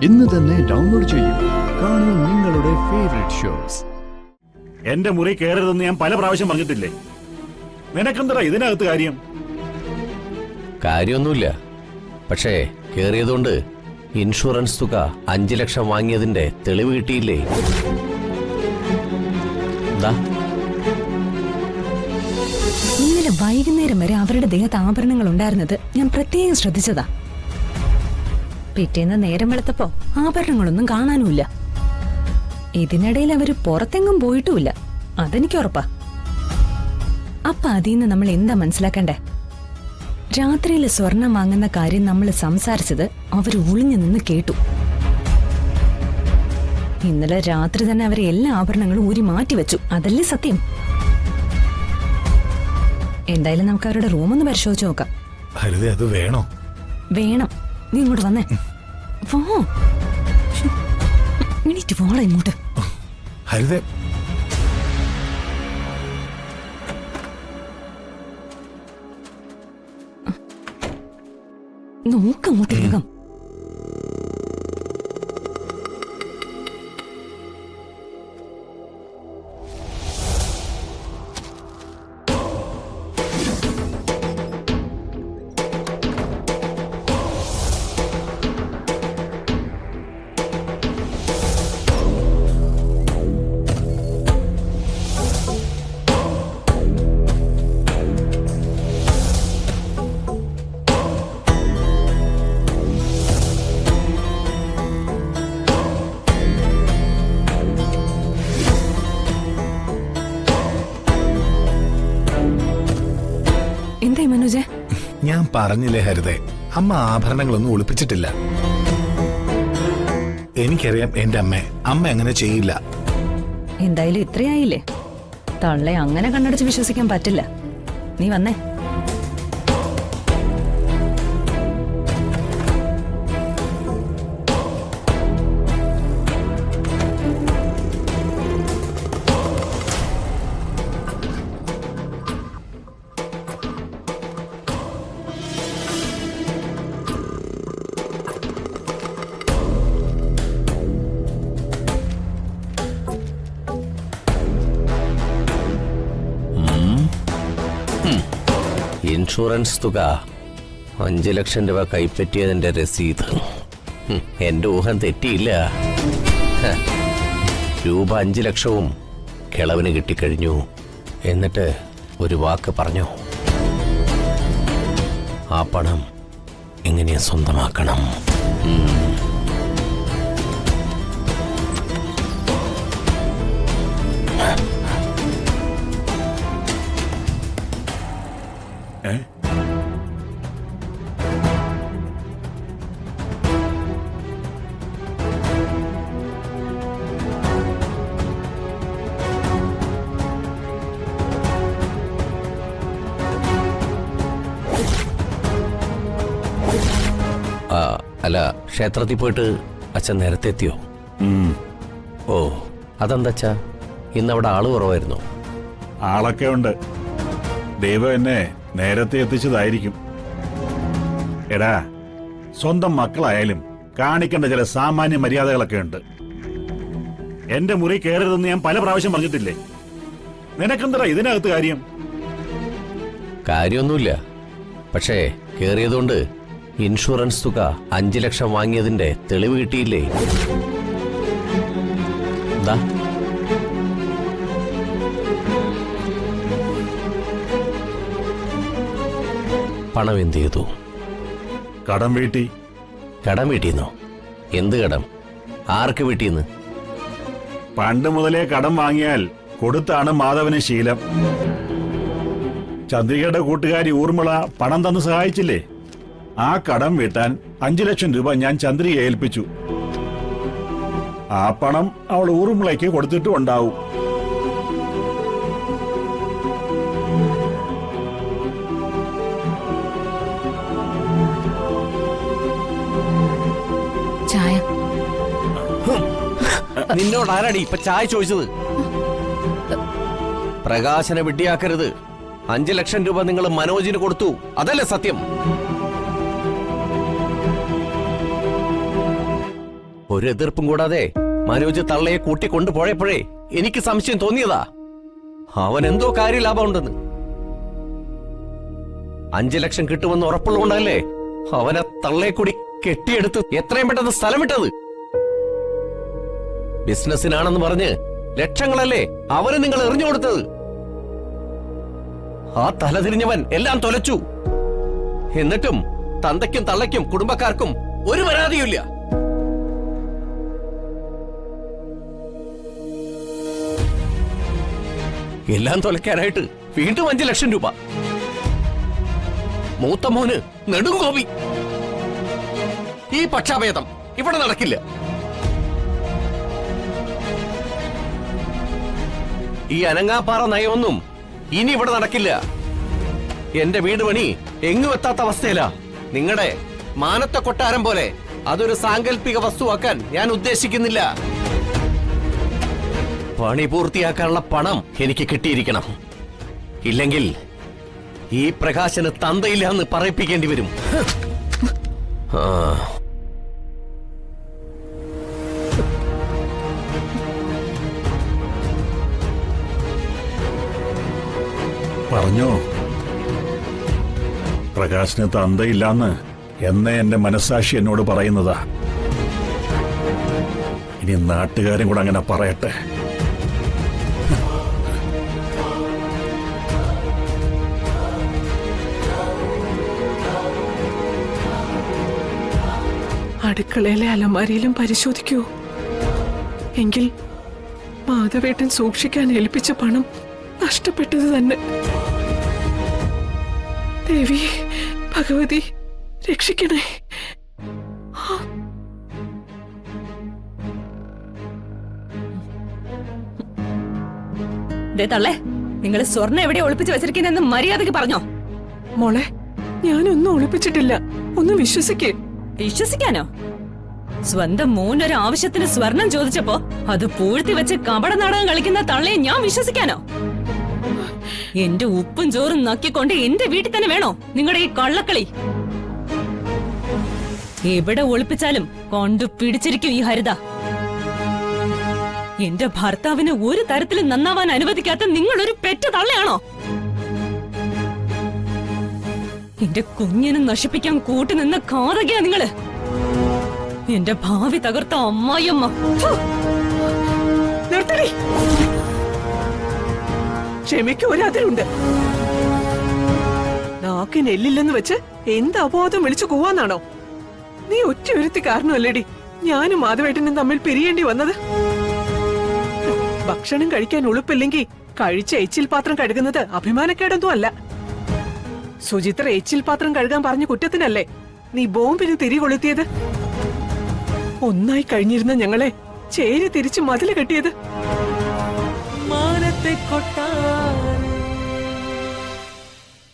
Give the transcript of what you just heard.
ഇന്ന് തന്നെ ഡൗൺലോഡ് ചെയ്യൂ. കാണൂ നിങ്ങളുടെ ഫേവറേറ്റ് ഷോസ്. എന്റെ മുറി കയറരുതെന്ന് ഞാൻ പല പ്രാവശ്യം പറഞ്ഞിട്ടില്ലേ? നിനക്കെന്താ ഇതിനകത്ത് കാര്യം? കാര്യമൊന്നുമില്ല. പക്ഷേ കേറിയതുകൊണ്ട് ഇൻഷുറൻസ് തുക 5 ലക്ഷം വാങ്ങിയതിന്റെ തെളിവ് കിട്ടിയില്ലേ? ഇന്നലെ വൈകുന്നേരം വരെ അവരുടെ ദേഹത്ത് ആഭരണങ്ങൾ ഉണ്ടായിരുന്നത് ഞാൻ പ്രത്യേകം ശ്രദ്ധിച്ചതാ. പിറ്റേന്ന് നേരം വെളുത്തപ്പോ ആഭരണങ്ങളൊന്നും കാണാനുമില്ല. ഇതിനിടയിൽ അവര് പുറത്തെങ്ങും പോയിട്ടുമില്ല, അതെനിക്ക് ഉറപ്പാ. അപ്പൊ അതിന്ന് നമ്മൾ എന്താ മനസ്സിലാക്കണ്ടേ? രാത്രിയില് സ്വർണം വാങ്ങുന്ന കാര്യം നമ്മൾ സംസാരിച്ചത് അവര് ഒളിഞ്ഞു നിന്ന് കേട്ടു. ഇന്നലെ രാത്രി തന്നെ അവരെ എല്ലാ ആഭരണങ്ങളും ഊരി മാറ്റിവെച്ചു, അതല്ലേ സത്യം? എന്തായാലും നമുക്ക് അവരുടെ റൂമൊന്ന് പരിശോധിച്ചു നോക്കാം. അത് വേണോ? വേണം. നീ ഇങ്ങോട്ട് വന്നേ. വാ, എണീറ്റ് വാടാ ഇങ്ങോട്ട്. ഹരിതേ, നോക്കങ്ങോട്ട് വേഗം. എന്താ മനോജെ? ഞാൻ പറഞ്ഞില്ലേ ഹരിതേ, അമ്മ ആഭരണങ്ങളൊന്നും ഒളിപ്പിച്ചിട്ടില്ല. എനിക്കറിയാം എന്റെ അമ്മ അങ്ങനെ ചെയ്യില്ല. എന്തായാലും ഇത്രയായില്ലേ, തള്ളെ അങ്ങനെ കണ്ണടച്ച് വിശ്വസിക്കാൻ പറ്റില്ല. നീ വന്നേ. ഇൻഷുറൻസ് തുക 5 ലക്ഷം രൂപ കൈപ്പറ്റിയതിന്റെ രസീത്. എന്റെ ഊഹം തെറ്റിയില്ല. രൂപ 5 ലക്ഷവും കിളവിന് കിട്ടിക്കഴിഞ്ഞു. എന്നിട്ട് ഒരു വാക്ക് പറഞ്ഞു, ആ പണം എങ്ങനെയാ സ്വന്തമാക്കണം. അല്ല, ക്ഷേത്രത്തിൽ പോയിട്ട് അച്ഛൻ നേരത്തെ എത്തിയോ? ഓ, അതെന്താച്ചാ ഇന്നവിടെ ആള് കുറവായിരുന്നു? ആളൊക്കെ ഉണ്ട്. ദൈവം എന്നെ നേരത്തെ എത്തിച്ചതായിരിക്കും. എടാ, സ്വന്തം മക്കളായാലും കാണിക്കേണ്ട ചില സാമാന്യ മര്യാദകളൊക്കെ ഉണ്ട്. എന്റെ മുറി കയറരുതെന്ന് ഞാൻ പല പ്രാവശ്യം പറഞ്ഞിട്ടില്ലേ? നിനക്കെന്താ ഇതിനകത്ത് കാര്യം? കാര്യമൊന്നുമില്ല. പക്ഷേ കേറിയതുകൊണ്ട് ഇൻഷുറൻസ് തുക 5 ലക്ഷം വാങ്ങിയതിന്റെ തെളിവ് കിട്ടിയില്ലേ? പണം എന്ത് ചെയ്തു? കടം വീട്ടി. കടം വീട്ടിന്നോ? എന്ത് കടം? ആർക്ക് വീട്ടിന്ന്? പണ്ട് മുതലേ കടം വാങ്ങിയാൽ കൊടുത്താണ് മാധവന് ശീലം. ചന്ദ്രികയുടെ കൂട്ടുകാരി ഊർമിള പണം തന്ന് സഹായിച്ചില്ലേ? ആ കടം വീട്ടാൻ 5 ലക്ഷം രൂപ ഞാൻ ചന്ദ്രികയെ ഏൽപ്പിച്ചു. ആ പണം അവൾ ഊർമിളയ്ക്ക് കൊടുത്തിട്ടും ഉണ്ടാവും. ചായ. നിന്നോട് ആരാടി ഇപ്പൊ ചായ ചോദിച്ചത്? പ്രകാശനെ വിഡ്ഢിയാക്കരുത്. 5 ലക്ഷം രൂപ നിങ്ങൾ മനോജിന് കൊടുത്തു, അതല്ലേ സത്യം? ഒരു എതിർപ്പും കൂടാതെ മനോജ് തള്ളയെ കൂട്ടിക്കൊണ്ടുപോയപ്പോഴേ എനിക്ക് സംശയം തോന്നിയതാ അവൻ എന്തോ കാര്യലാഭം ഉണ്ടെന്ന്. 5 ലക്ഷം കിട്ടുമെന്ന് ഉറപ്പുള്ളതുകൊണ്ടല്ലേ അവനെ തള്ളയെ കൂടി കെട്ടിയെടുത്ത് എത്രയും പെട്ടെന്ന് സ്ഥലം വിട്ടത്. ബിസിനസ്സിനാണെന്ന് പറഞ്ഞ് ലക്ഷങ്ങളല്ലേ അവന് നിങ്ങൾ എറിഞ്ഞു കൊടുത്തത്. ആ തലതിരിഞ്ഞവൻ എല്ലാം തൊലച്ചു. എന്നിട്ടും തന്തയ്ക്കും തള്ളയ്ക്കും കുടുംബക്കാർക്കും ഒരു പരാതിയുമില്ല. എല്ലാം തൊലയ്ക്കാനായിട്ട് വീണ്ടും 5 ലക്ഷം രൂപ. മൂത്ത മോന് നെടുങ്കോപി. ഈ പക്ഷാഭേദം ഇവിടെ നടക്കില്ല. ഈ അനങ്ങാപ്പാറ നയമൊന്നും ഇനി ഇവിടെ നടക്കില്ല. എന്റെ വീട് പണി എങ്ങും എത്താത്ത അവസ്ഥയിലാ. നിങ്ങളുടെ മാനത്തെ കൊട്ടാരം പോലെ അതൊരു സാങ്കല്പിക വസ്തുവാക്കാൻ ഞാൻ ഉദ്ദേശിക്കുന്നില്ല. പണി പൂർത്തിയാക്കാനുള്ള പണം എനിക്ക് കിട്ടിയിരിക്കണം. ഇല്ലെങ്കിൽ ഈ പ്രകാശന് തന്തയില്ല എന്ന് പറയിപ്പിക്കേണ്ടി വരും. പറഞ്ഞോ, പ്രകാശിന് തന്തയില്ലാന്ന് എന്നേ എന്റെ മനസ്സാക്ഷി എന്നോട് പറയുന്നതാ. ഇനി നാട്ടുകാരും കൂടെ അങ്ങനെ പറയട്ടെ. അടുക്കളയിലെ അലമാരിയിലും പരിശോധിക്കൂ. എങ്കിൽ മാധവേട്ടൻ സൂക്ഷിക്കാൻ ഏൽപ്പിച്ച പണം നഷ്ടപ്പെട്ടത് തന്നെ. ദേവി ഭഗവതി രക്ഷിക്കണേ. തള്ളേ, നിങ്ങൾ സ്വർണ്ണം എവിടെ ഒളിപ്പിച്ച് വെച്ചിരിക്കുന്നെന്ന് മര്യാദയ്ക്ക് പറഞ്ഞോ. മോളെ, ഞാനൊന്നും ഒളിപ്പിച്ചിട്ടില്ല. ഒന്ന് വിശ്വസിക്കേ. വിശ്വസിക്കാനോ? സ്വന്തം മോനൊരു ആവശ്യത്തിന് സ്വർണം ചോദിച്ചപ്പോ അത് പൂഴ്ത്തി വെച്ച് കപട നാടകം കളിക്കുന്ന തള്ളയെ ഞാൻ വിശ്വസിക്കാനോ? എന്റെ ഉപ്പും ചോറും നക്കിക്കൊണ്ട് എന്റെ വീട്ടിൽ തന്നെ വേണോ നിങ്ങളുടെ ഈ കള്ളക്കളി? എവിടെ ഒളിപ്പിച്ചാലും കൊണ്ടു പിടിച്ചിരിക്കും ഈ ഹരിത. എന്റെ ഭർത്താവിന് ഒരു തരത്തിലും നന്നാവാൻ അനുവദിക്കാത്ത നിങ്ങളൊരു പെറ്റ തള്ളയാണോ? എന്റെ കുഞ്ഞിനെ നശിപ്പിക്കാൻ കൂട്ടുനിന്ന കാതകയാ നിങ്ങള്. എന്റെ ഭാവി തകർത്ത അമ്മായിയമ്മ. നിർത്തടി. ക്ഷമയ്ക്ക് ഒരതിരുണ്ട്. നാക്കിന് എല്ലില്ലെന്ന് വെച്ച് എന്ത് അപവാദം വിളിച്ചു കൂവാന്നാണോ? നീ ഒറ്റ ഒരുത്തി കാരണമല്ലേടി ഞാനും മാധവേട്ടനും തമ്മിൽ പിരിയേണ്ടി വന്നത്. ഭക്ഷണം കഴിക്കാൻ ഉളുപ്പില്ലെങ്കിൽ കഴിച്ച എച്ചിൽ പാത്രം കഴുകുന്നത് അഭിമാനക്കേടൊന്നും അല്ല. സുചിത്ര എച്ചിൽ പാത്രം കഴുകാൻ പറഞ്ഞ കുറ്റത്തിനല്ലേ നീ ബോംബിന് തിരി കൊളുത്തിയത്? ഒന്നായി കഴിഞ്ഞിരുന്ന ഞങ്ങളെ ചേരി തിരിച്ച് മതില് കെട്ടിയത്. മാനത്തെ കൊട്ടാരം